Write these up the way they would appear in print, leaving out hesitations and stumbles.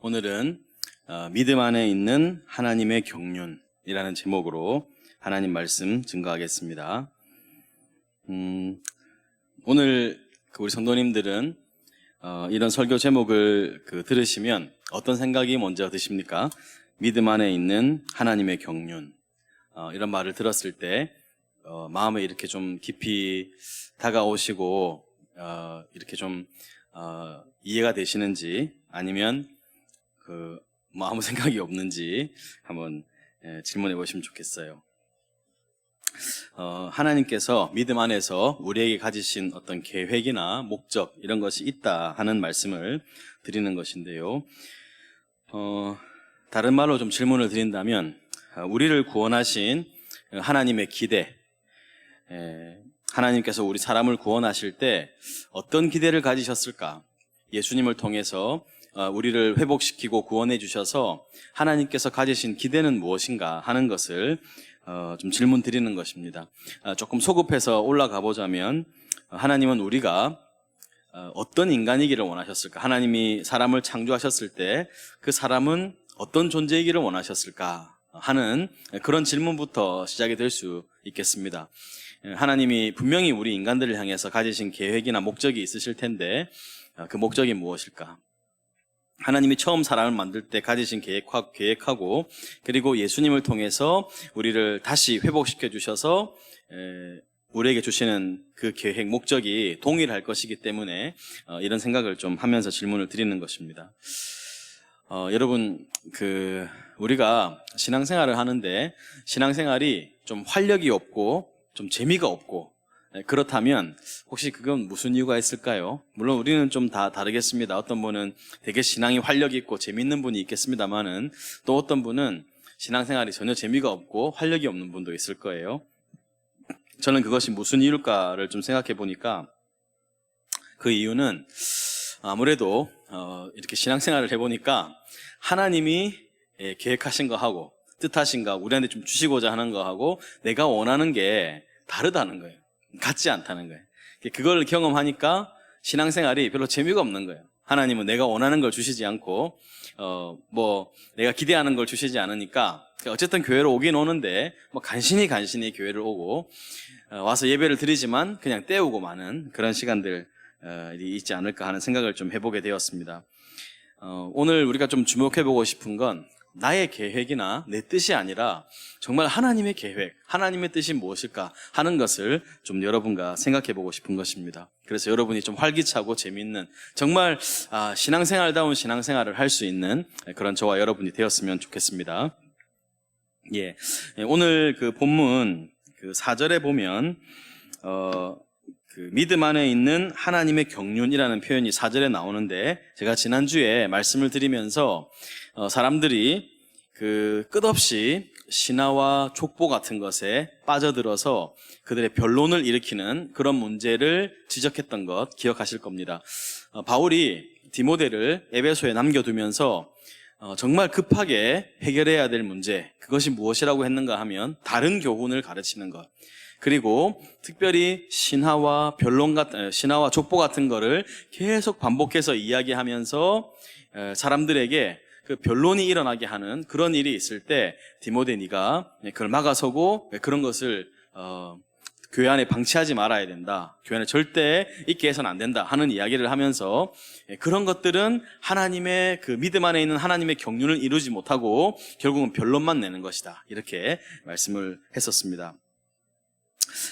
오늘은 믿음 안에 있는 하나님의 경륜이라는 제목으로 하나님 말씀 증거하겠습니다. 오늘 우리 성도님들은 이런 설교 제목을 들으시면 어떤 생각이 먼저 드십니까? 믿음 안에 있는 하나님의 경륜, 이런 말을 들었을 때 마음에 이렇게 좀 깊이 다가오시고 이렇게 좀 이해가 되시는지, 아니면 아무 생각이 없는지 한번 질문해 보시면 좋겠어요. 하나님께서 믿음 안에서 우리에게 가지신 어떤 계획이나 목적, 이런 것이 있다 하는 말씀을 드리는 것인데요. 다른 말로 좀 질문을 드린다면, 우리를 구원하신 하나님의 기대, 하나님께서 우리 사람을 구원하실 때 어떤 기대를 가지셨을까? 예수님을 통해서 우리를 회복시키고 구원해 주셔서 하나님께서 가지신 기대는 무엇인가 하는 것을 좀 질문 드리는 것입니다. 조금 소급해서 올라가 보자면, 하나님은 우리가 어떤 인간이기를 원하셨을까? 하나님이 사람을 창조하셨을 때 그 사람은 어떤 존재이기를 원하셨을까 하는 그런 질문부터 시작이 될 수 있겠습니다. 하나님이 분명히 우리 인간들을 향해서 가지신 계획이나 목적이 있으실 텐데, 그 목적이 무엇일까? 하나님이 처음 사람을 만들 때 가지신 계획하고, 그리고 예수님을 통해서 우리를 다시 회복시켜 주셔서 우리에게 주시는 그 계획, 목적이 동일할 것이기 때문에 이런 생각을 좀 하면서 질문을 드리는 것입니다. 여러분, 우리가 신앙생활을 하는데 신앙생활이 좀 활력이 없고 좀 재미가 없고, 그렇다면 혹시 그건 무슨 이유가 있을까요? 물론 우리는 좀 다 다르겠습니다. 어떤 분은 되게 신앙이 활력이 있고 재미있는 분이 있겠습니다만은, 또 어떤 분은 신앙생활이 전혀 재미가 없고 활력이 없는 분도 있을 거예요. 저는 그것이 무슨 이유일까를 좀 생각해 보니까, 그 이유는 아무래도 이렇게 신앙생활을 해보니까 하나님이 계획하신 거하고 뜻하신 거, 우리한테 좀 주시고자 하는 거하고 내가 원하는 게 다르다는 거예요. 같지 않다는 거예요. 그걸 경험하니까 신앙생활이 별로 재미가 없는 거예요. 하나님은 내가 원하는 걸 주시지 않고 내가 기대하는 걸 주시지 않으니까, 어쨌든 교회로 오긴 오는데 간신히 교회를 오고 와서 예배를 드리지만 그냥 때우고 마는 그런 시간들이 있지 않을까 하는 생각을 좀 해보게 되었습니다. 오늘 우리가 좀 주목해보고 싶은 건 나의 계획이나 내 뜻이 아니라 정말 하나님의 계획, 하나님의 뜻이 무엇일까 하는 것을 좀 여러분과 생각해보고 싶은 것입니다. 그래서 여러분이 좀 활기차고 재미있는, 정말 신앙생활다운 신앙생활을 할 수 있는 그런 저와 여러분이 되었으면 좋겠습니다. 오늘 본문 4절에 보면 믿음 안에 있는 하나님의 경륜이라는 표현이 4절에 나오는데, 제가 지난주에 말씀을 드리면서 사람들이 끝없이 신화와 족보 같은 것에 빠져들어서 그들의 변론을 일으키는 그런 문제를 지적했던 것 기억하실 겁니다. 바울이 디모데를 에베소에 남겨두면서 정말 급하게 해결해야 될 문제, 그것이 무엇이라고 했는가 하면 다른 교훈을 가르치는 것, 그리고 특별히 신화와 신화와 족보 같은 거를 계속 반복해서 이야기하면서 사람들에게 그 변론이 일어나게 하는 그런 일이 있을 때, 디모데, 네가 그걸 막아서고 그런 것을 교회 안에 방치하지 말아야 된다, 교회 안에 절대 있게 해서는 안 된다 하는 이야기를 하면서, 그런 것들은 하나님의 믿음 안에 있는 하나님의 경륜을 이루지 못하고 결국은 변론만 내는 것이다, 이렇게 말씀을 했었습니다.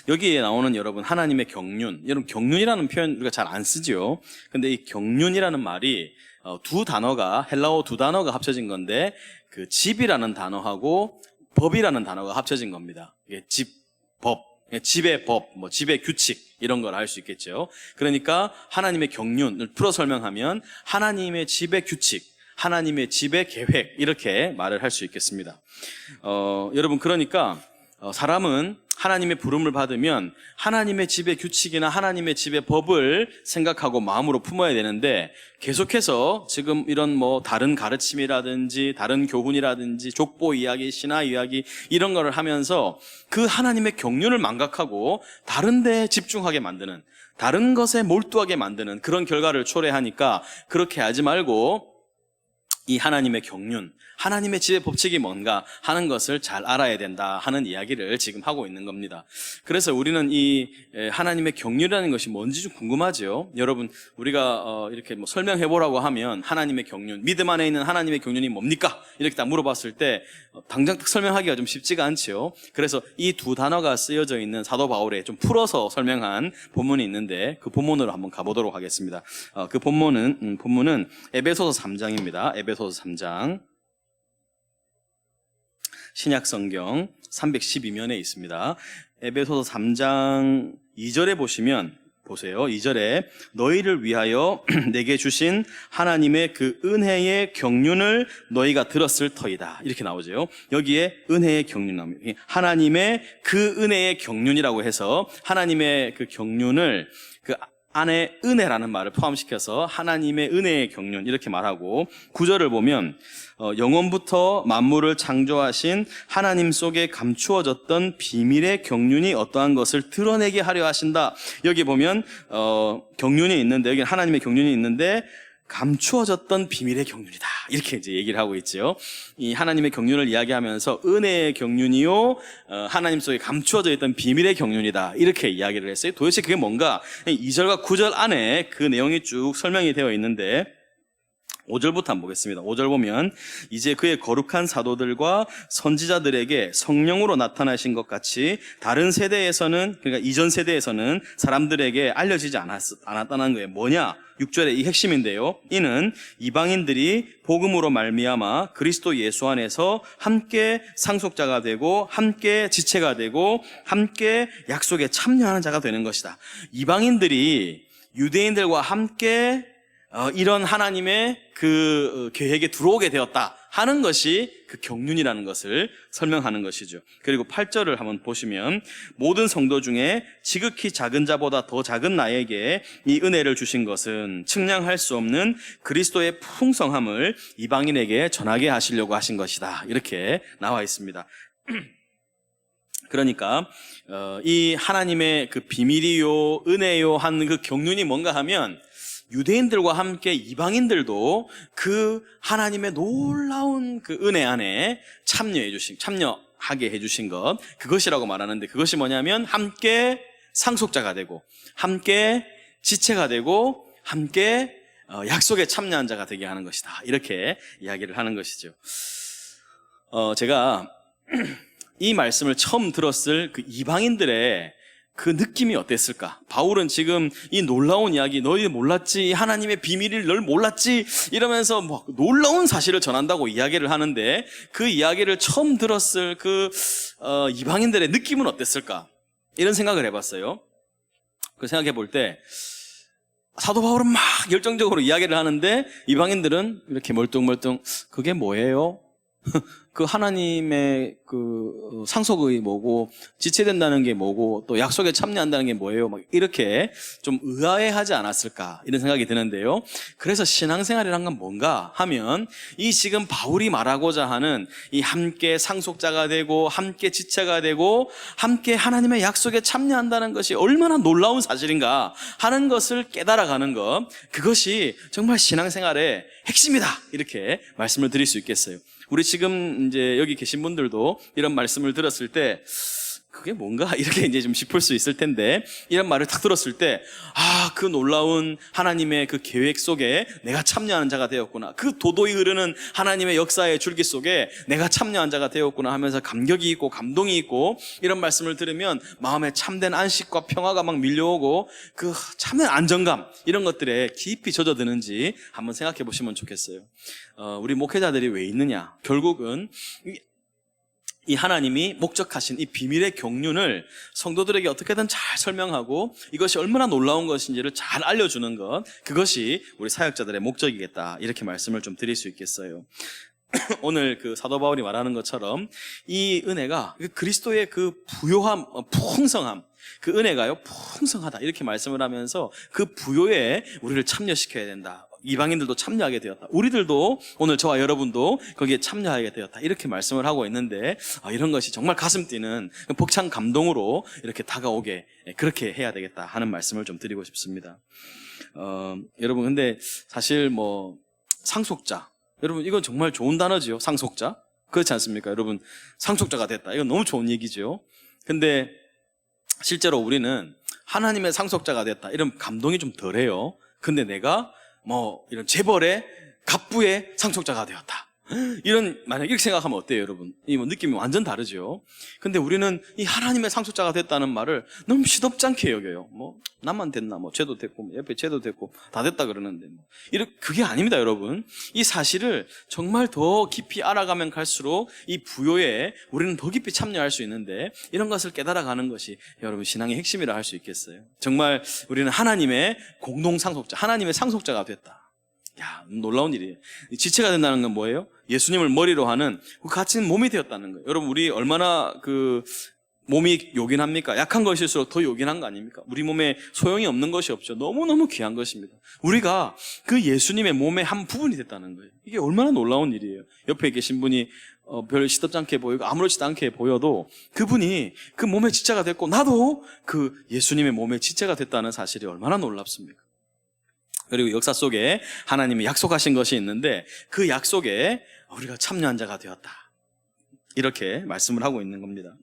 여기에 나오는 여러분 하나님의 경륜, 여러분 경륜이라는 표현 우리가 잘 안 쓰죠. 근데 이 경륜이라는 말이 헬라어 두 단어가 합쳐진 건데, 집이라는 단어하고 법이라는 단어가 합쳐진 겁니다. 이게 집의 법, 집의 규칙, 이런 걸 알 수 있겠죠. 그러니까 하나님의 경륜을 풀어 설명하면 하나님의 집의 규칙, 하나님의 집의 계획, 이렇게 말을 할 수 있겠습니다. 여러분, 그러니까 사람은 하나님의 부름을 받으면 하나님의 집의 규칙이나 하나님의 집의 법을 생각하고 마음으로 품어야 되는데, 계속해서 지금 이런 다른 가르침이라든지 다른 교훈이라든지 족보 이야기, 신화 이야기, 이런 거를 하면서 그 하나님의 경륜을 망각하고 다른 데에 집중하게 만드는, 다른 것에 몰두하게 만드는 그런 결과를 초래하니까, 그렇게 하지 말고 이 하나님의 경륜, 하나님의 지혜 법칙이 뭔가 하는 것을 잘 알아야 된다 하는 이야기를 지금 하고 있는 겁니다. 그래서 우리는 이 하나님의 경륜이라는 것이 뭔지 좀 궁금하죠. 여러분, 우리가 이렇게 뭐 설명해 보라고 하면 하나님의 경륜, 믿음 안에 있는 하나님의 경륜이 뭡니까? 이렇게 딱 물어봤을 때 당장 딱 설명하기가 좀 쉽지가 않지요. 그래서 이 두 단어가 쓰여져 있는 사도 바울의 좀 풀어서 설명한 본문이 있는데 그 본문으로 한번 가보도록 하겠습니다. 그 본문은 에베소서 3장입니다. 에베소서 3장. 신약성경 312면에 있습니다. 에베소서 3장 2절에 보시면 보세요. 2절에 너희를 위하여 내게 주신 하나님의 그 은혜의 경륜을 너희가 들었을 터이다. 이렇게 나오죠. 여기에 은혜의 경륜 나옵니다. 하나님의 그 은혜의 경륜이라고 해서 하나님의 그 경륜을 그 안에 은혜라는 말을 포함시켜서 하나님의 은혜의 경륜 이렇게 말하고 9절을 보면 영원부터 만물을 창조하신 하나님 속에 감추어졌던 비밀의 경륜이 어떠한 것을 드러내게 하려 하신다. 여기 보면 경륜이 있는데 여기 하나님의 경륜이 있는데 감추어졌던 비밀의 경륜이다. 이렇게 이제 얘기를 하고 있죠. 이 하나님의 경륜을 이야기하면서 은혜의 경륜이요, 하나님 속에 감추어져 있던 비밀의 경륜이다. 이렇게 이야기를 했어요. 도대체 그게 뭔가? 2절과 9절 안에 그 내용이 쭉 설명이 되어 있는데 5절부터 한번 보겠습니다. 5절 보면 이제 그의 거룩한 사도들과 선지자들에게 성령으로 나타나신 것 같이 다른 세대에서는, 그러니까 이전 세대에서는 사람들에게 알려지지 않았다는 거예요. 뭐냐? 6절의 이 핵심인데요. 이는 이방인들이 복음으로 말미암아 그리스도 예수 안에서 함께 상속자가 되고 함께 지체가 되고 함께 약속에 참여하는 자가 되는 것이다. 이방인들이 유대인들과 함께 이런 하나님의 그 계획에 들어오게 되었다 하는 것이 그 경륜이라는 것을 설명하는 것이죠. 그리고 8절을 한번 보시면 모든 성도 중에 지극히 작은 자보다 더 작은 나에게 이 은혜를 주신 것은 측량할 수 없는 그리스도의 풍성함을 이방인에게 전하게 하시려고 하신 것이다. 이렇게 나와 있습니다. 그러니까 이 하나님의 그 비밀이요 은혜요 한 그 경륜이 뭔가 하면 유대인들과 함께 이방인들도 그 하나님의 놀라운 그 은혜 안에 참여하게 해주신 것, 그것이라고 말하는데 그것이 뭐냐면 함께 상속자가 되고 함께 지체가 되고 함께 약속에 참여한 자가 되게 하는 것이다. 이렇게 이야기를 하는 것이죠. 제가 이 말씀을 처음 들었을 그 이방인들의 그 느낌이 어땠을까? 바울은 지금 이 놀라운 이야기, 너희 몰랐지? 하나님의 비밀을 널 몰랐지? 이러면서 뭐 놀라운 사실을 전한다고 이야기를 하는데 그 이야기를 처음 들었을 그 이방인들의 느낌은 어땠을까? 이런 생각을 해봤어요. 그 생각해 볼 때 사도 바울은 막 열정적으로 이야기를 하는데 이방인들은 이렇게 멀뚱멀뚱 그게 뭐예요? 그 하나님의 그 상속이 뭐고 지체된다는 게 뭐고 또 약속에 참여한다는 게 뭐예요? 막 이렇게 좀 의아해하지 않았을까 이런 생각이 드는데요. 그래서 신앙생활이란 건 뭔가 하면 이 지금 바울이 말하고자 하는 이 함께 상속자가 되고 함께 지체가 되고 함께 하나님의 약속에 참여한다는 것이 얼마나 놀라운 사실인가 하는 것을 깨달아가는 것, 그것이 정말 신앙생활의 핵심이다 이렇게 말씀을 드릴 수 있겠어요. 우리 지금 이제 여기 계신 분들도 이런 말씀을 들었을 때 그게 뭔가 이렇게 이제 좀 짚을 수 있을 텐데 이런 말을 딱 들었을 때 그 놀라운 하나님의 그 계획 속에 내가 참여하는 자가 되었구나. 그 도도히 흐르는 하나님의 역사의 줄기 속에 내가 참여한 자가 되었구나 하면서 감격이 있고 감동이 있고 이런 말씀을 들으면 마음에 참된 안식과 평화가 막 밀려오고 그 참된 안정감 이런 것들에 깊이 젖어드는지 한번 생각해 보시면 좋겠어요. 우리 목회자들이 왜 있느냐? 결국은 이 하나님이 목적하신 이 비밀의 경륜을 성도들에게 어떻게든 잘 설명하고 이것이 얼마나 놀라운 것인지를 잘 알려주는 것, 그것이 우리 사역자들의 목적이겠다 이렇게 말씀을 좀 드릴 수 있겠어요. 오늘 그 사도 바울이 말하는 것처럼 이 은혜가 그리스도의 그 부요함, 풍성함, 그 은혜가요 풍성하다 이렇게 말씀을 하면서 그 부요에 우리를 참여시켜야 된다. 이방인들도 참여하게 되었다. 우리들도 오늘 저와 여러분도 거기에 참여하게 되었다. 이렇게 말씀을 하고 있는데 이런 것이 정말 가슴 뛰는 벅찬 감동으로 이렇게 다가오게 그렇게 해야 되겠다 하는 말씀을 좀 드리고 싶습니다. 여러분 근데 사실 뭐 상속자 여러분, 이건 정말 좋은 단어지요. 상속자. 그렇지 않습니까? 여러분, 상속자가 됐다. 이건 너무 좋은 얘기죠. 근데 실제로 우리는 하나님의 상속자가 됐다, 이런 감동이 좀 덜해요. 근데 내가 이런 재벌의 갑부의 상속자가 되었다, 만약 이렇게 생각하면 어때요, 여러분? 이 느낌이 완전 다르죠. 근데 우리는 이 하나님의 상속자가 됐다는 말을 너무 시덥지 않게 여겨요. 나만 됐나? 쟤도 됐고, 옆에 쟤도 됐고, 다 됐다 그러는데, 그게 아닙니다, 여러분. 이 사실을 정말 더 깊이 알아가면 갈수록 이 부요에 우리는 더 깊이 참여할 수 있는데, 이런 것을 깨달아가는 것이 여러분 신앙의 핵심이라 할 수 있겠어요. 정말 우리는 하나님의 공동 상속자, 하나님의 상속자가 됐다. 야, 놀라운 일이에요. 지체가 된다는 건 뭐예요? 예수님을 머리로 하는 같은 몸이 되었다는 거예요. 여러분, 우리 얼마나 몸이 요긴합니까? 약한 것일수록 더 요긴한 거 아닙니까? 우리 몸에 소용이 없는 것이 없죠. 너무너무 귀한 것입니다. 우리가 그 예수님의 몸의 한 부분이 됐다는 거예요. 이게 얼마나 놀라운 일이에요. 옆에 계신 분이 별 시덥지 않게 보이고 아무렇지도 않게 보여도 그분이 그 몸의 지체가 됐고, 나도 그 예수님의 몸의 지체가 됐다는 사실이 얼마나 놀랍습니까? 그리고 역사 속에 하나님이 약속하신 것이 있는데, 그 약속에 우리가 참여한 자가 되었다, 이렇게 말씀을 하고 있는 겁니다.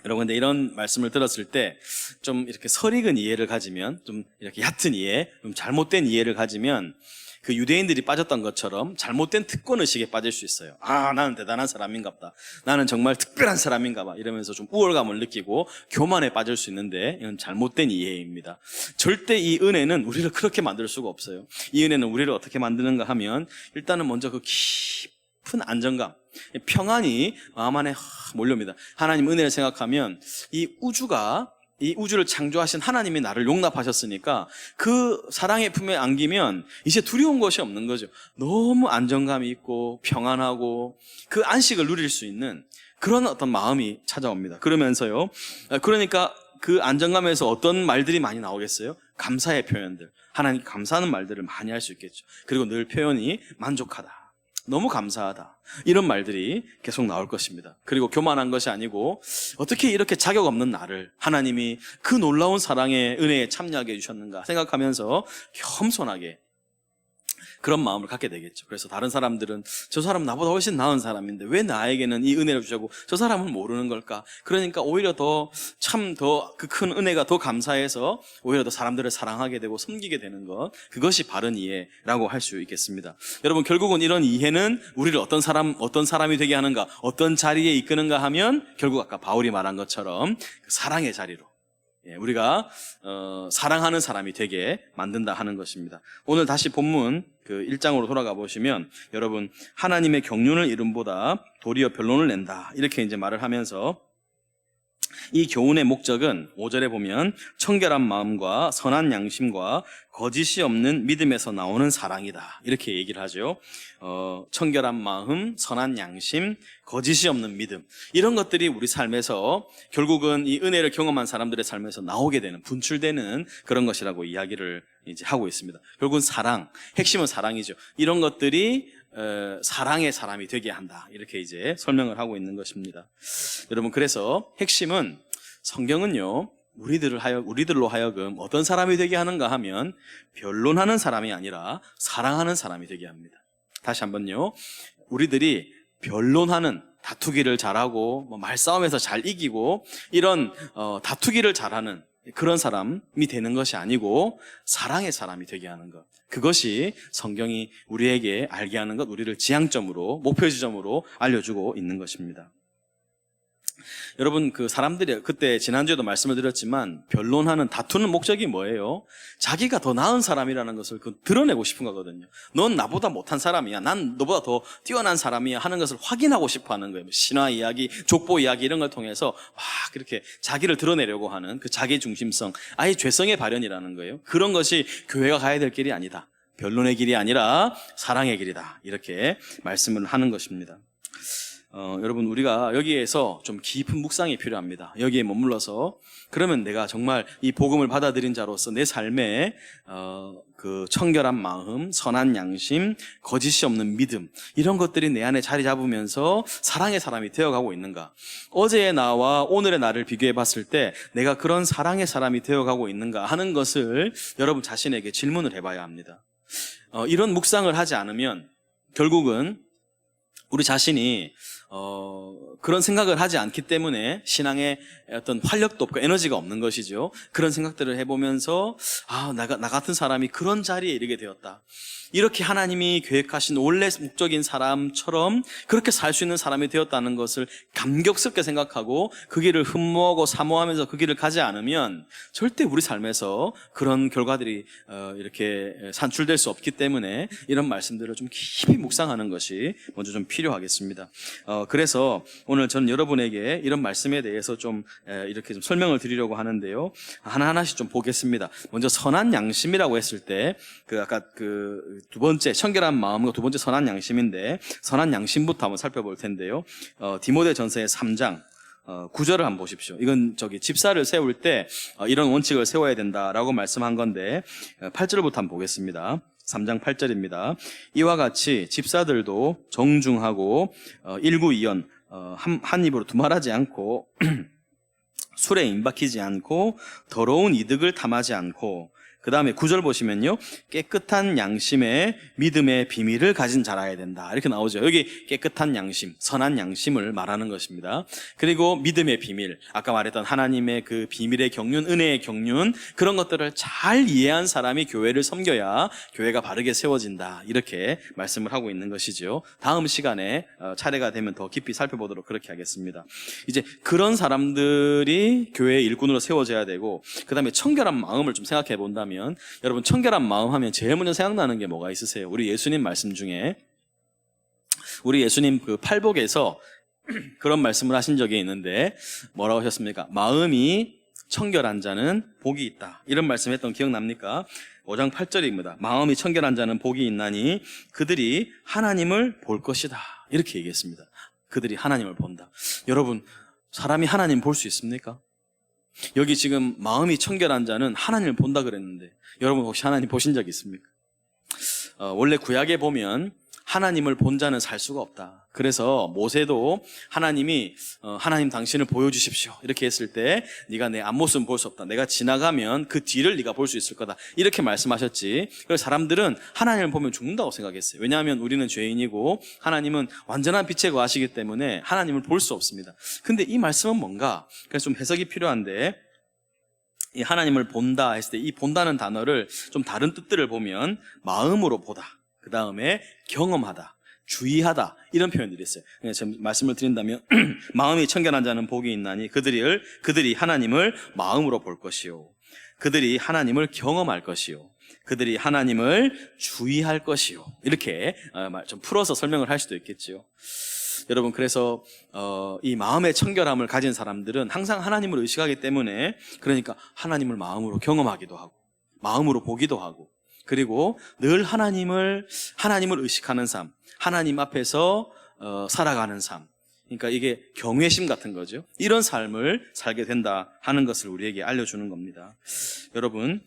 여러분, 근데 이런 말씀을 들었을 때 좀 이렇게 설익은 이해를 가지면, 좀 이렇게 얕은 이해, 좀 잘못된 이해를 가지면 그 유대인들이 빠졌던 것처럼 잘못된 특권의식에 빠질 수 있어요. 나는 대단한 사람인가 보다, 나는 정말 특별한 사람인가 봐, 이러면서 좀 우월감을 느끼고 교만에 빠질 수 있는데, 이건 잘못된 이해입니다. 절대 이 은혜는 우리를 그렇게 만들 수가 없어요. 이 은혜는 우리를 어떻게 만드는가 하면, 일단은 먼저 그 깊은 안정감, 평안이 마음 안에 몰려옵니다. 하나님 은혜를 생각하면 이 우주를 창조하신 하나님이 나를 용납하셨으니까 그 사랑의 품에 안기면 이제 두려운 것이 없는 거죠. 너무 안정감이 있고 평안하고 그 안식을 누릴 수 있는 그런 어떤 마음이 찾아옵니다. 그러니까 그 안정감에서 어떤 말들이 많이 나오겠어요? 감사의 표현들, 하나님 감사하는 말들을 많이 할 수 있겠죠. 그리고 늘 표현이 만족하다, 너무 감사하다, 이런 말들이 계속 나올 것입니다. 그리고 교만한 것이 아니고, 어떻게 이렇게 자격 없는 나를 하나님이 그 놀라운 사랑의 은혜에 참여하게 해주셨는가 생각하면서 겸손하게 그런 마음을 갖게 되겠죠. 그래서 다른 사람들은 저 사람 나보다 훨씬 나은 사람인데 왜 나에게는 이 은혜를 주자고 저 사람은 모르는 걸까? 그러니까 오히려 더 그 큰 은혜가 더 감사해서 오히려 더 사람들을 사랑하게 되고 섬기게 되는 것, 그것이 바른 이해라고 할 수 있겠습니다. 여러분, 결국은 이런 이해는 우리를 어떤 사람이 되게 하는가, 어떤 자리에 이끄는가 하면, 결국 아까 바울이 말한 것처럼 사랑의 자리로, 우리가 사랑하는 사람이 되게 만든다 하는 것입니다. 오늘 다시 본문 1장으로 돌아가 보시면, 여러분, 하나님의 경륜을 이름보다 도리어 변론을 낸다, 이렇게 이제 말을 하면서, 이 교훈의 목적은 5절에 보면 청결한 마음과 선한 양심과 거짓이 없는 믿음에서 나오는 사랑이다, 이렇게 얘기를 하죠. 청결한 마음, 선한 양심, 거짓이 없는 믿음, 이런 것들이 우리 삶에서 결국은 이 은혜를 경험한 사람들의 삶에서 나오게 되는, 분출되는 그런 것이라고 이야기를 이제 하고 있습니다. 결국은 핵심은 사랑이죠. 이런 것들이 사랑의 사람이 되게 한다, 이렇게 이제 설명을 하고 있는 것입니다. 여러분, 그래서 핵심은, 성경은요, 우리들로 하여금 어떤 사람이 되게 하는가 하면, 변론하는 사람이 아니라 사랑하는 사람이 되게 합니다. 다시 한번요, 우리들이 변론하는, 다투기를 잘하고 말싸움에서 잘 이기고 이런 다투기를 잘하는 그런 사람이 되는 것이 아니고, 사랑의 사람이 되게 하는 것, 그것이 성경이 우리에게 알게 하는 것, 우리를 지향점으로, 목표지점으로 알려주고 있는 것입니다. 여러분, 사람들이 그때 지난주에도 말씀을 드렸지만, 변론하는, 다투는 목적이 뭐예요? 자기가 더 나은 사람이라는 것을 드러내고 싶은 거거든요. 넌 나보다 못한 사람이야, 난 너보다 더 뛰어난 사람이야 하는 것을 확인하고 싶어 하는 거예요. 신화 이야기, 족보 이야기 이런 걸 통해서 막 그렇게 자기를 드러내려고 하는 그 자기 중심성, 아예 죄성의 발현이라는 거예요. 그런 것이 교회가 가야 될 길이 아니다, 변론의 길이 아니라 사랑의 길이다, 이렇게 말씀을 하는 것입니다. 여러분, 우리가 여기에서 좀 깊은 묵상이 필요합니다. 여기에 머물러서, 그러면 내가 정말 이 복음을 받아들인 자로서 내 삶에 그 청결한 마음, 선한 양심, 거짓이 없는 믿음, 이런 것들이 내 안에 자리 잡으면서 사랑의 사람이 되어가고 있는가? 어제의 나와 오늘의 나를 비교해 봤을 때 내가 그런 사랑의 사람이 되어가고 있는가 하는 것을 여러분 자신에게 질문을 해봐야 합니다. 이런 묵상을 하지 않으면 결국은 우리 자신이 그런 생각을 하지 않기 때문에 신앙에 어떤 활력도 없고 에너지가 없는 것이죠. 그런 생각들을 해보면서 나 같은 사람이 그런 자리에 이르게 되었다. 이렇게 하나님이 계획하신 원래 목적인 사람처럼 그렇게 살 수 있는 사람이 되었다는 것을 감격스럽게 생각하고 그 길을 흠모하고 사모하면서 그 길을 가지 않으면 절대 우리 삶에서 그런 결과들이 이렇게 산출될 수 없기 때문에 이런 말씀들을 좀 깊이 묵상하는 것이 먼저 좀 필요하겠습니다. 그래서 오늘 저는 여러분에게 이런 말씀에 대해서 좀 이렇게 좀 설명을 드리려고 하는데요. 하나하나씩 좀 보겠습니다. 먼저 선한 양심이라고 했을 때 아까 두 번째 청결한 마음과 두 번째 선한 양심인데 선한 양심부터 한번 살펴볼 텐데요. 디모데전서의 3장 9절을 한번 보십시오. 이건 집사를 세울 때 이런 원칙을 세워야 된다라고 말씀한 건데 8절부터 한번 보겠습니다. 3장 8절입니다. 이와 같이 집사들도 정중하고 일구이연 한 입으로 두말하지 않고 술에 임박히지 않고 더러운 이득을 탐하지 않고 그 다음에 9절 보시면요. 깨끗한 양심에 믿음의 비밀을 가진 자라야 된다. 이렇게 나오죠. 여기 깨끗한 양심, 선한 양심을 말하는 것입니다. 그리고 믿음의 비밀, 아까 말했던 하나님의 그 비밀의 경륜, 은혜의 경륜, 그런 것들을 잘 이해한 사람이 교회를 섬겨야 교회가 바르게 세워진다. 이렇게 말씀을 하고 있는 것이죠. 다음 시간에 차례가 되면 더 깊이 살펴보도록 그렇게 하겠습니다. 이제 그런 사람들이 교회의 일꾼으로 세워져야 되고 그 다음에 청결한 마음을 좀 생각해 본다면 여러분 청결한 마음 하면 제일 먼저 생각나는 게 뭐가 있으세요? 우리 예수님 말씀 중에 우리 예수님 그 팔복에서 그런 말씀을 하신 적이 있는데 뭐라고 하셨습니까? 마음이 청결한 자는 복이 있다. 이런 말씀했던 기억납니까? 5장 8절입니다. 마음이 청결한 자는 복이 있나니 그들이 하나님을 볼 것이다. 이렇게 얘기했습니다. 그들이 하나님을 본다. 여러분 사람이 하나님 볼 수 있습니까? 여기 지금 마음이 청결한 자는 하나님을 본다 그랬는데 여러분 혹시 하나님 보신 적 있습니까? 원래 구약에 보면 하나님을 본 자는 살 수가 없다. 그래서 모세도 하나님이 하나님 당신을 보여주십시오 이렇게 했을 때 네가 내 앞모습은 볼 수 없다. 내가 지나가면 그 뒤를 네가 볼 수 있을 거다. 이렇게 말씀하셨지. 그래서 사람들은 하나님을 보면 죽는다고 생각했어요. 왜냐하면 우리는 죄인이고 하나님은 완전한 빛에 거하시기 때문에 하나님을 볼 수 없습니다. 근데 이 말씀은 뭔가 그래서 좀 해석이 필요한데 이 하나님을 본다 했을 때 이 본다는 단어를 좀 다른 뜻들을 보면 마음으로 보다, 그 다음에 경험하다, 주의하다 이런 표현들이 있어요. 제가 말씀을 드린다면 마음이 청결한 자는 복이 있나니 그들이 하나님을 마음으로 볼 것이요 그들이 하나님을 경험할 것이요 그들이 하나님을 주의할 것이요 이렇게 좀 풀어서 설명을 할 수도 있겠죠. 여러분 그래서 이 마음의 청결함을 가진 사람들은 항상 하나님을 의식하기 때문에 그러니까 하나님을 마음으로 경험하기도 하고 마음으로 보기도 하고 그리고 늘 하나님을 의식하는 삶, 하나님 앞에서 살아가는 삶. 그러니까 이게 경외심 같은 거죠. 이런 삶을 살게 된다 하는 것을 우리에게 알려주는 겁니다. 여러분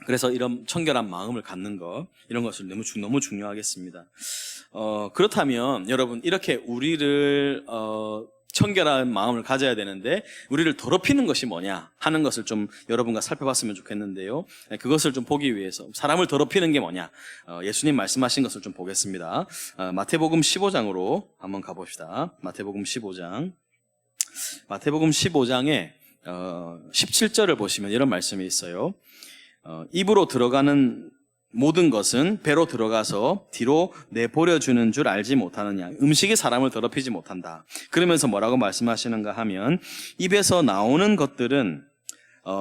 그래서 이런 청결한 마음을 갖는 것 이런 것을 너무 중요하겠습니다. 그렇다면 여러분 이렇게 우리를 청결한 마음을 가져야 되는데 우리를 더럽히는 것이 뭐냐 하는 것을 좀 여러분과 살펴봤으면 좋겠는데요. 그것을 좀 보기 위해서 사람을 더럽히는 게 뭐냐 예수님 말씀하신 것을 좀 보겠습니다. 마태복음 15장으로 한번 가봅시다. 마태복음 15장 마태복음 15장에 17절을 보시면 이런 말씀이 있어요. 입으로 들어가는 모든 것은 배로 들어가서 뒤로 내보려주는 줄 알지 못하느냐. 음식이 사람을 더럽히지 못한다. 그러면서 뭐라고 말씀하시는가 하면 입에서 나오는 것들은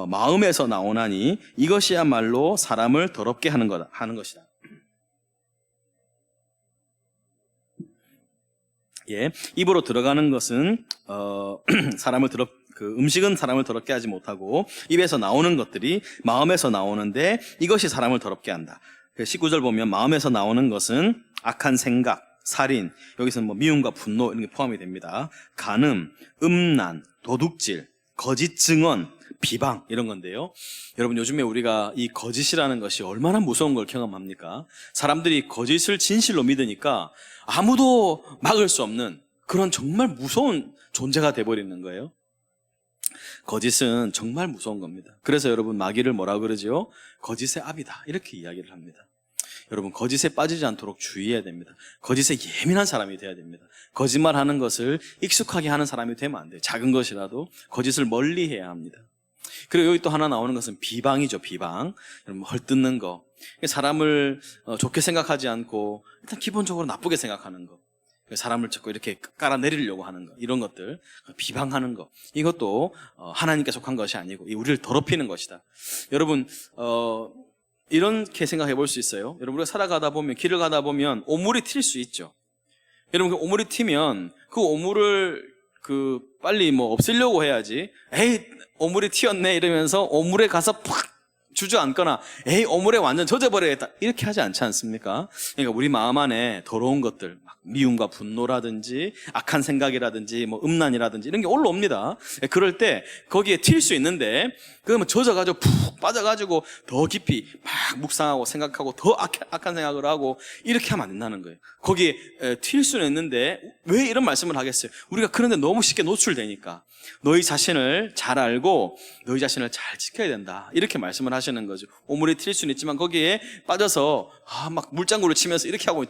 마음에서 나오나니 이것이야말로 사람을 더럽게 하는 것이다. 예, 입으로 들어가는 것은 음식은 사람을 더럽게 하지 못하고 입에서 나오는 것들이 마음에서 나오는데 이것이 사람을 더럽게 한다. 19절 보면 마음에서 나오는 것은 악한 생각, 살인, 여기서는 미움과 분노 이런 게 포함이 됩니다. 간음, 음란, 도둑질, 거짓 증언, 비방 이런 건데요. 여러분 요즘에 우리가 이 거짓이라는 것이 얼마나 무서운 걸 경험합니까? 사람들이 거짓을 진실로 믿으니까 아무도 막을 수 없는 그런 정말 무서운 존재가 돼버리는 거예요. 거짓은 정말 무서운 겁니다. 그래서 여러분 마귀를 뭐라고 그러죠? 거짓의 압이다 이렇게 이야기를 합니다. 여러분, 거짓에 빠지지 않도록 주의해야 됩니다. 거짓에 예민한 사람이 돼야 됩니다. 거짓말하는 것을 익숙하게 하는 사람이 되면 안 돼요. 작은 것이라도 거짓을 멀리해야 합니다. 그리고 여기 또 하나 나오는 것은 비방이죠. 비방. 여러분, 헐뜯는 거. 사람을 좋게 생각하지 않고 일단 기본적으로 나쁘게 생각하는 거. 사람을 자꾸 이렇게 깔아내리려고 하는 거, 이런 것들, 비방하는 거, 이것도 하나님께 속한 것이 아니고 우리를 더럽히는 것이다. 여러분, 이렇게 생각해 볼 수 있어요. 여러분, 우리가 살아가다 보면, 길을 가다 보면 오물이 튈 수 있죠. 여러분, 그 오물이 튀면 그 오물을 빨리 없애려고 해야지. 에이, 오물이 튀었네 이러면서 오물에 가서 팍 주저앉거나 에이, 오물에 완전 젖어버려야겠다 이렇게 하지 않지 않습니까? 그러니까 우리 마음 안에 더러운 것들, 미움과 분노라든지 악한 생각이라든지 음란이라든지 이런 게 올라옵니다. 그럴 때 거기에 튈 수 있는데 그러면 젖어가지고 푹 빠져가지고 더 깊이 막 묵상하고 생각하고 더 악한 생각을 하고 이렇게 하면 안 된다는 거예요. 거기에 튈 수는 있는데 왜 이런 말씀을 하겠어요? 우리가 그런데 너무 쉽게 노출되니까 너희 자신을 잘 알고 너희 자신을 잘 지켜야 된다 이렇게 말씀을 하시는 거죠. 오물이 튈 수는 있지만 거기에 빠져서 막 물장구를 치면서 이렇게 하고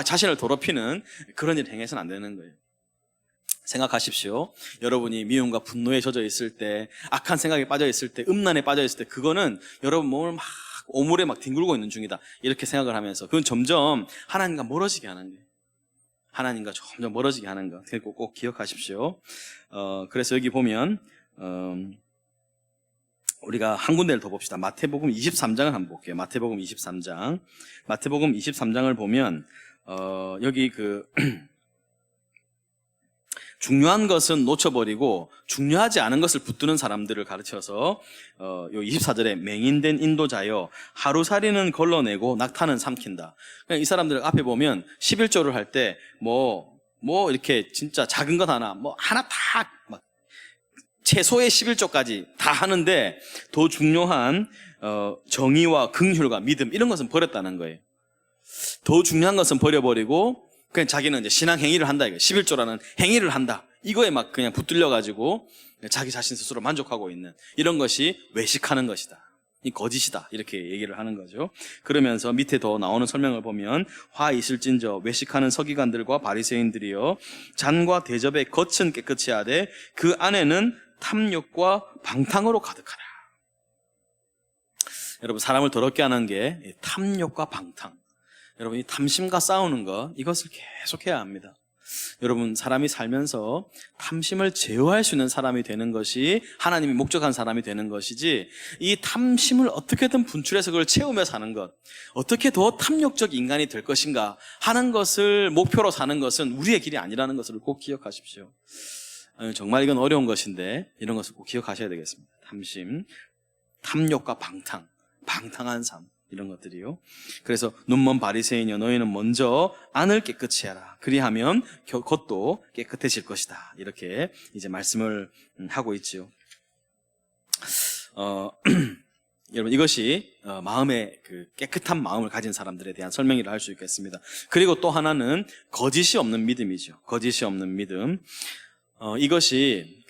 자신을 더럽히는 그런 일을 행해서는 안 되는 거예요. 생각하십시오. 여러분이 미움과 분노에 젖어 있을 때, 악한 생각에 빠져 있을 때, 음란에 빠져 있을 때, 그거는 여러분 몸을 막 오물에 막 뒹굴고 있는 중이다 이렇게 생각을 하면서 그건 점점 하나님과 멀어지게 하는 거예요. 하나님과 점점 멀어지게 하는 거. 꼭 기억하십시오. 그래서 여기 보면, 우리가 한 군데를 더 봅시다. 마태복음 23장을 한번 볼게요. 마태복음 23장. 마태복음 23장을 보면, 여기 중요한 것은 놓쳐버리고 중요하지 않은 것을 붙드는 사람들을 가르쳐서 요 24절에 맹인된 인도자여 하루살이는 걸러내고 낙타는 삼킨다. 그러니까 이 사람들 앞에 보면 11조를 할 때 이렇게 진짜 작은 것 하나 하나 다 막 최소의 11조까지 다 하는데 더 중요한 정의와 긍휼과 믿음 이런 것은 버렸다는 거예요. 더 중요한 것은 버려버리고 그냥 자기는 이제 신앙 행위를 한다 이거. 11조라는 행위를 한다. 이거에 막 그냥 붙들려 가지고 자기 자신 스스로 만족하고 있는 이런 것이 외식하는 것이다. 이 거짓이다. 이렇게 얘기를 하는 거죠. 그러면서 밑에 더 나오는 설명을 보면 화 있을진저 외식하는 서기관들과 바리새인들이여 잔과 대접의 겉은 깨끗이 하되 그 안에는 탐욕과 방탕으로 가득하라. 여러분, 사람을 더럽게 하는 게 탐욕과 방탕. 여러분, 이 탐심과 싸우는 것, 이것을 계속 해야 합니다. 여러분, 사람이 살면서 탐심을 제어할 수 있는 사람이 되는 것이 하나님이 목적한 사람이 되는 것이지, 이 탐심을 어떻게든 분출해서 그걸 채우며 사는 것, 어떻게 더 탐욕적 인간이 될 것인가 하는 것을 목표로 사는 것은 우리의 길이 아니라는 것을 꼭 기억하십시오. 정말 이건 어려운 것인데 이런 것을 꼭 기억하셔야 되겠습니다. 탐심, 탐욕과 방탕한 삶, 이런 것들이요. 그래서 눈먼 바리새인이여 너희는 먼저 안을 깨끗이 해라. 그리하면 겉도 깨끗해질 것이다. 이렇게 이제 말씀을 하고 있지요. 여러분, 이것이 마음의 깨끗한 마음을 가진 사람들에 대한 설명이라 할 수 있겠습니다. 그리고 또 하나는 거짓이 없는 믿음이죠. 거짓이 없는 믿음. 이것이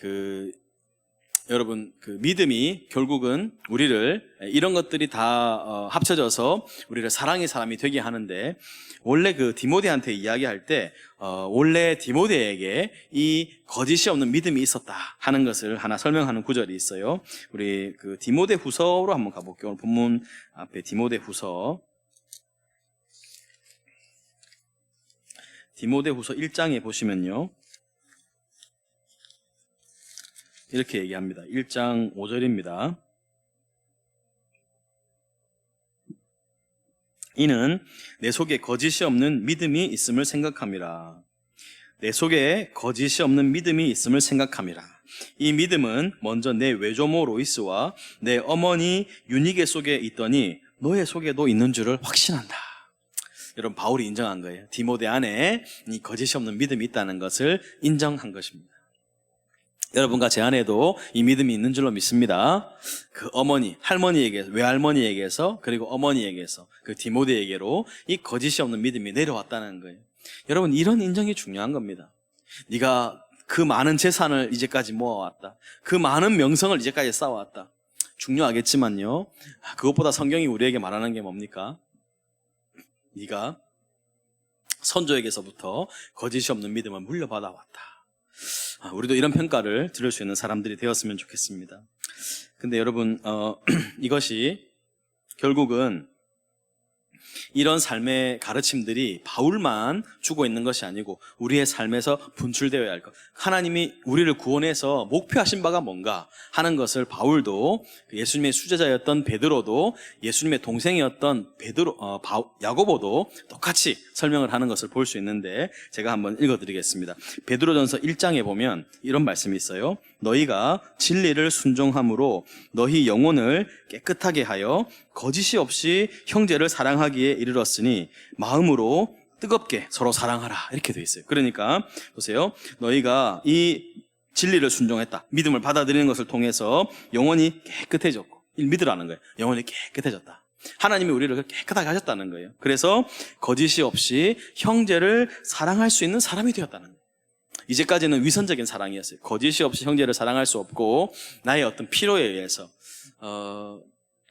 여러분, 믿음이 결국은 우리를 이런 것들이 다 합쳐져서 우리를 사랑의 사람이 되게 하는데, 원래 디모데한테 이야기할 때 원래 디모데에게 이 거짓이 없는 믿음이 있었다 하는 것을 하나 설명하는 구절이 있어요. 우리 디모데 후서로 한번 가볼게요. 오늘 본문 앞에 디모데 후서 1장에 보시면요, 이렇게 얘기합니다. 1장 5절입니다. 이는 내 속에 거짓이 없는 믿음이 있음을 생각함이라. 내 속에 거짓이 없는 믿음이 있음을 생각함이라. 이 믿음은 먼저 내 외조모 로이스와 내 어머니 유니게 속에 있더니 너의 속에도 있는 줄을 확신한다. 여러분, 바울이 인정한 거예요. 디모데 안에 이 거짓이 없는 믿음이 있다는 것을 인정한 것입니다. 여러분과 제 안에도 이 믿음이 있는 줄로 믿습니다. 외할머니에게서 그리고 어머니에게서 디모데에게로 이 거짓이 없는 믿음이 내려왔다는 거예요. 여러분, 이런 인정이 중요한 겁니다. 네가 그 많은 재산을 이제까지 모아왔다. 그 많은 명성을 이제까지 쌓아왔다. 중요하겠지만요, 그것보다 성경이 우리에게 말하는 게 뭡니까? 네가 선조에게서부터 거짓이 없는 믿음을 물려받아 왔다. 우리도 이런 평가를 들을 수 있는 사람들이 되었으면 좋겠습니다. 근데 여러분, 이것이 결국은 이런 삶의 가르침들이 바울만 주고 있는 것이 아니고 우리의 삶에서 분출되어야 할 것. 하나님이 우리를 구원해서 목표하신 바가 뭔가 하는 것을 바울도, 예수님의 수제자였던 베드로도, 예수님의 동생이었던 야고보도 똑같이 설명을 하는 것을 볼 수 있는데, 제가 한번 읽어드리겠습니다. 베드로전서 1장에 보면 이런 말씀이 있어요. 너희가 진리를 순종함으로 너희 영혼을 깨끗하게 하여 거짓이 없이 형제를 사랑하기에 이르렀으니 마음으로 뜨겁게 서로 사랑하라, 이렇게 되어 있어요. 그러니까 보세요, 너희가 이 진리를 순종했다, 믿음을 받아들이는 것을 통해서 영혼이 깨끗해졌고, 믿으라는 거예요. 영혼이 깨끗해졌다. 하나님이 우리를 깨끗하게 하셨다는 거예요. 그래서 거짓이 없이 형제를 사랑할 수 있는 사람이 되었다는 거예요. 이제까지는 위선적인 사랑이었어요. 거짓이 없이 형제를 사랑할 수 없고, 나의 어떤 필요에 의해서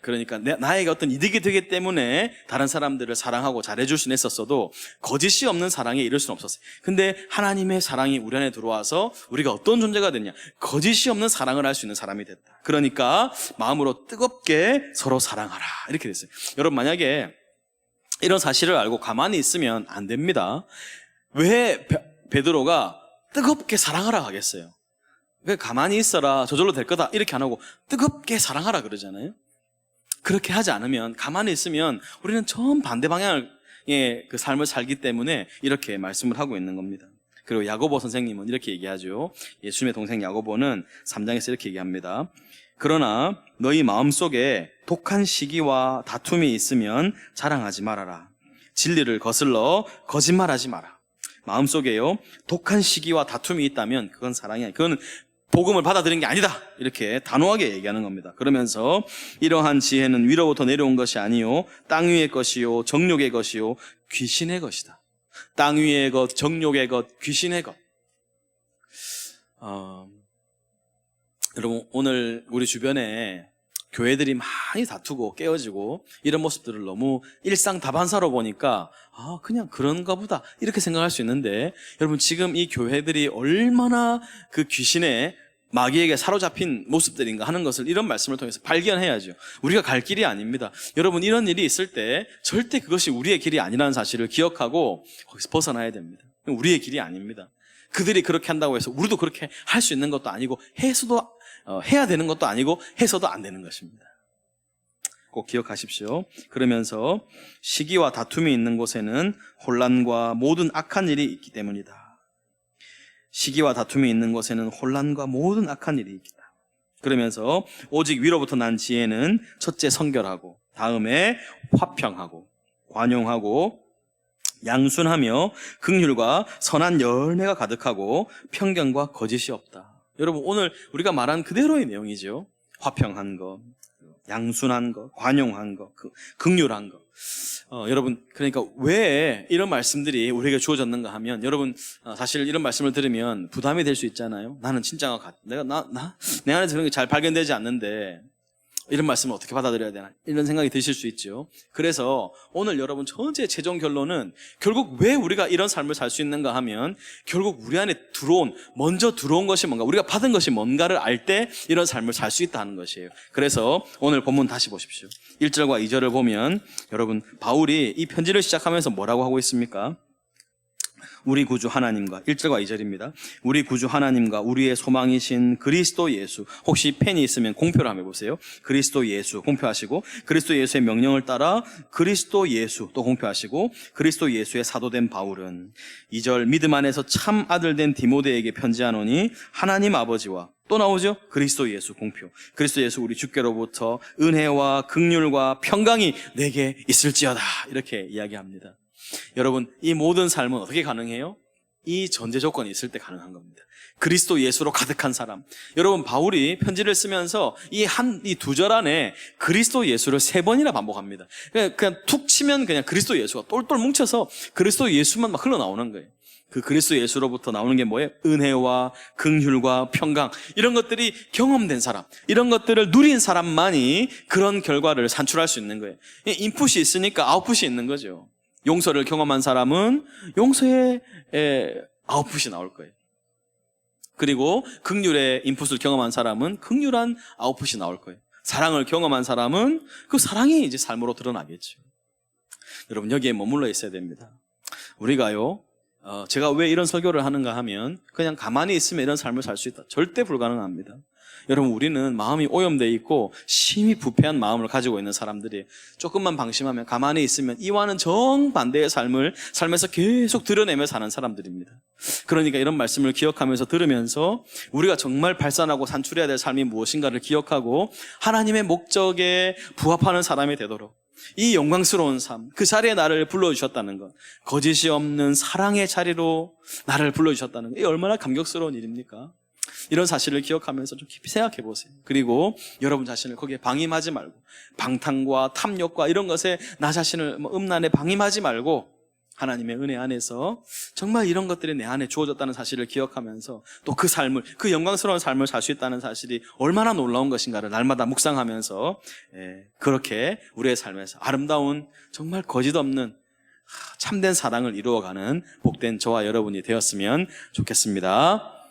그러니까 나에게 어떤 이득이 되기 때문에 다른 사람들을 사랑하고 잘해줄 수는 있었어도 거짓이 없는 사랑에 이를 수는 없었어요. 근데 하나님의 사랑이 우리 안에 들어와서 우리가 어떤 존재가 됐냐, 거짓이 없는 사랑을 할 수 있는 사람이 됐다. 그러니까 마음으로 뜨겁게 서로 사랑하라, 이렇게 됐어요. 여러분, 만약에 이런 사실을 알고 가만히 있으면 안 됩니다. 왜 베드로가 뜨겁게 사랑하라 하겠어요? 왜 가만히 있어라, 저절로 될 거다, 이렇게 안 하고 뜨겁게 사랑하라 그러잖아요. 그렇게 하지 않으면, 가만히 있으면 우리는 전 반대 방향의 그 삶을 살기 때문에 이렇게 말씀을 하고 있는 겁니다. 그리고 야고보 선생님은 이렇게 얘기하죠. 예수님의 동생 야고보는 3장에서 이렇게 얘기합니다. 그러나 너희 마음속에 독한 시기와 다툼이 있으면 자랑하지 말아라. 진리를 거슬러 거짓말하지 마라. 마음속에요, 독한 시기와 다툼이 있다면 그건 사랑이 아니야. 그건 복음을 받아들인 게 아니다, 이렇게 단호하게 얘기하는 겁니다. 그러면서 이러한 지혜는 위로부터 내려온 것이 아니요 땅 위의 것이요 정욕의 것이요 귀신의 것이다. 땅 위의 것, 정욕의 것, 귀신의 것. 여러분, 오늘 우리 주변에 교회들이 많이 다투고 깨어지고 이런 모습들을 너무 일상다반사로 보니까 그냥 그런가 보다, 이렇게 생각할 수 있는데, 여러분, 지금 이 교회들이 얼마나 그 귀신의 마귀에게 사로잡힌 모습들인가 하는 것을 이런 말씀을 통해서 발견해야죠. 우리가 갈 길이 아닙니다. 여러분, 이런 일이 있을 때 절대 그것이 우리의 길이 아니라는 사실을 기억하고 거기서 벗어나야 됩니다. 우리의 길이 아닙니다. 그들이 그렇게 한다고 해서 우리도 그렇게 할 수 있는 것도 아니고, 해야 되는 것도 아니고, 해서도 안 되는 것입니다. 꼭 기억하십시오. 그러면서 시기와 다툼이 있는 곳에는 혼란과 모든 악한 일이 있기 때문이다. 시기와 다툼이 있는 곳에는 혼란과 모든 악한 일이 있다. 그러면서 오직 위로부터 난 지혜는 첫째 성결하고, 다음에 화평하고, 관용하고, 양순하며 긍휼과 선한 열매가 가득하고 평경과 거짓이 없다. 여러분, 오늘 우리가 말한 그대로의 내용이죠. 화평한 것, 양순한 것, 관용한 것, 긍휼한 것. 여러분, 그러니까 왜 이런 말씀들이 우리에게 주어졌는가 하면, 여러분, 사실 이런 말씀을 들으면 부담이 될 수 있잖아요. 나는 진짜가 내 안에 그런 게 잘 발견되지 않는데 이런 말씀을 어떻게 받아들여야 되나, 이런 생각이 드실 수 있죠. 그래서 오늘 여러분 전체 최종 결론은, 결국 왜 우리가 이런 삶을 살 수 있는가 하면, 결국 우리 안에 먼저 들어온 것이 뭔가, 우리가 받은 것이 뭔가를 알 때 이런 삶을 살 수 있다 하는 것이에요. 그래서 오늘 본문 다시 보십시오. 1절과 2절을 보면, 여러분, 바울이 이 편지를 시작하면서 뭐라고 하고 있습니까? 우리 구주 하나님과, 1절과 2절입니다. 우리 구주 하나님과 우리의 소망이신 그리스도 예수. 혹시 펜이 있으면 공표를 한번 해보세요. 그리스도 예수 공표하시고, 그리스도 예수의 명령을 따라 그리스도 예수 또 공표하시고, 그리스도 예수의 사도된 바울은 2절 믿음 안에서 참 아들 된 디모데에게 편지하노니 하나님 아버지와, 또 나오죠? 그리스도 예수 공표. 그리스도 예수 우리 주께로부터 은혜와 긍휼과 평강이 내게 있을지어다, 이렇게 이야기합니다. 여러분, 이 모든 삶은 어떻게 가능해요? 이 전제 조건이 있을 때 가능한 겁니다. 그리스도 예수로 가득한 사람. 여러분, 바울이 편지를 쓰면서 이 두 절 안에 그리스도 예수를 3번이나 반복합니다. 그냥 툭 치면 그냥 그리스도 예수가 똘똘 뭉쳐서 그리스도 예수만 막 흘러나오는 거예요. 그 그리스도 예수로부터 나오는 게 뭐예요? 은혜와 긍휼과 평강. 이런 것들이 경험된 사람, 이런 것들을 누린 사람만이 그런 결과를 산출할 수 있는 거예요. 인풋이 있으니까 아웃풋이 있는 거죠. 용서를 경험한 사람은 용서의 아웃풋이 나올 거예요. 그리고 긍휼의 인풋을 경험한 사람은 긍휼한 아웃풋이 나올 거예요. 사랑을 경험한 사람은 그 사랑이 이제 삶으로 드러나겠죠. 여러분, 여기에 머물러 있어야 됩니다. 우리가요, 제가 왜 이런 설교를 하는가 하면 그냥 가만히 있으면 이런 삶을 살 수 있다. 절대 불가능합니다. 여러분, 우리는 마음이 오염되어 있고 심히 부패한 마음을 가지고 있는 사람들이 조금만 방심하면, 가만히 있으면 이와는 정반대의 삶을 삶에서 계속 드러내며 사는 사람들입니다. 그러니까 이런 말씀을 기억하면서 들으면서 우리가 정말 발산하고 산출해야 될 삶이 무엇인가를 기억하고 하나님의 목적에 부합하는 사람이 되도록, 이 영광스러운 삶, 그 자리에 나를 불러주셨다는 것, 거짓이 없는 사랑의 자리로 나를 불러주셨다는 것, 이게 얼마나 감격스러운 일입니까? 이런 사실을 기억하면서 좀 깊이 생각해 보세요. 그리고 여러분 자신을 거기에 방임하지 말고, 방탕과 탐욕과 이런 것에 나 자신을 음란에 방임하지 말고, 하나님의 은혜 안에서 정말 이런 것들이 내 안에 주어졌다는 사실을 기억하면서 또 그 삶을, 그 영광스러운 삶을 살 수 있다는 사실이 얼마나 놀라운 것인가를 날마다 묵상하면서 그렇게 우리의 삶에서 아름다운, 정말 거짓 없는 참된 사랑을 이루어가는 복된 저와 여러분이 되었으면 좋겠습니다.